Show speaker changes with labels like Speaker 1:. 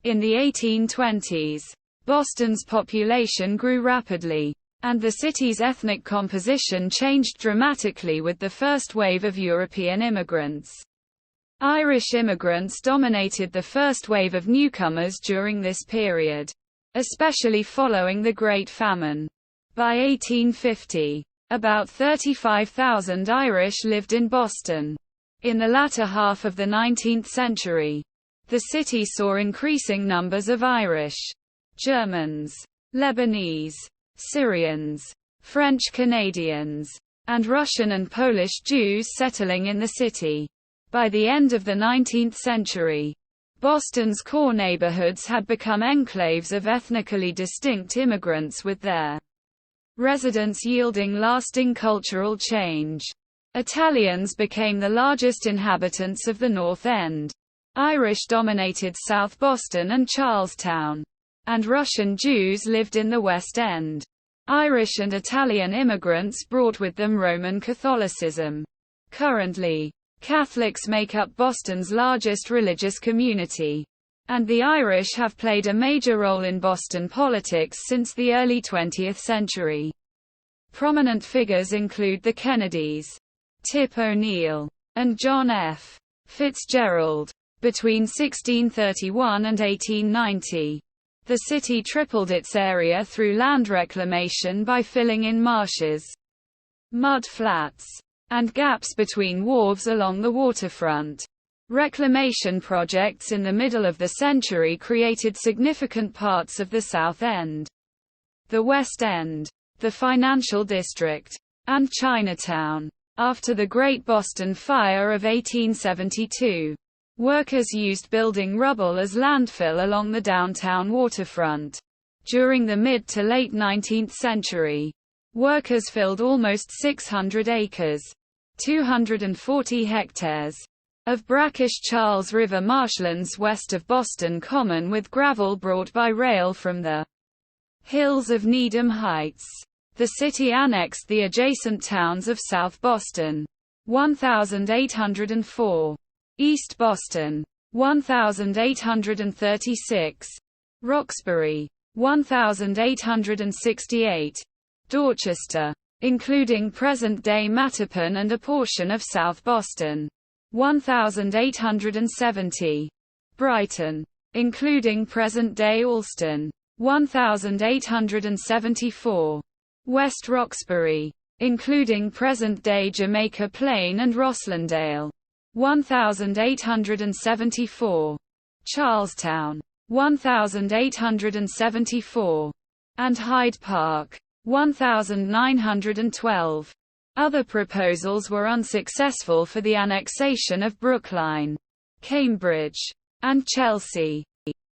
Speaker 1: In the 1820s, Boston's population grew rapidly, and the city's ethnic composition changed dramatically with the first wave of European immigrants. Irish immigrants dominated the first wave of newcomers during this period, especially following the Great Famine. By 1850, about 35,000 Irish lived in Boston. In the latter half of the 19th century, the city saw increasing numbers of Irish, Germans, Lebanese, Syrians, French Canadians, and Russian and Polish Jews settling in the city. By the end of the 19th century, Boston's core neighborhoods had become enclaves of ethnically distinct immigrants, with their residents yielding lasting cultural change. Italians became the largest inhabitants of the North End. Irish dominated South Boston and Charlestown, and Russian Jews lived in the West End. Irish and Italian immigrants brought with them Roman Catholicism. Currently, Catholics make up Boston's largest religious community, and the Irish have played a major role in Boston politics since the early 20th century. Prominent figures include the Kennedys, Tip O'Neill, and John F. Fitzgerald. Between 1631 and 1890, the city tripled its area through land reclamation by filling in marshes, mud flats, and gaps between wharves along the waterfront. Reclamation projects in the middle of the century created significant parts of the South End, the West End, the Financial District, and Chinatown. After the Great Boston Fire of 1872, workers used building rubble as landfill along the downtown waterfront. During the mid to late 19th century, workers filled almost 600 acres, 240 hectares, of brackish Charles River marshlands west of Boston Common with gravel brought by rail from the hills of Needham Heights. The city annexed the adjacent towns of South Boston, 1,804, East Boston, 1,836, Roxbury, 1,868, Dorchester, including present-day Mattapan and a portion of South Boston, 1,870, Brighton, including present-day Allston, 1,874, West Roxbury, including present-day Jamaica Plain and Roslindale, 1,874, Charlestown, 1,874, and Hyde Park, 1,912. Other proposals were unsuccessful for the annexation of Brookline, Cambridge, and Chelsea.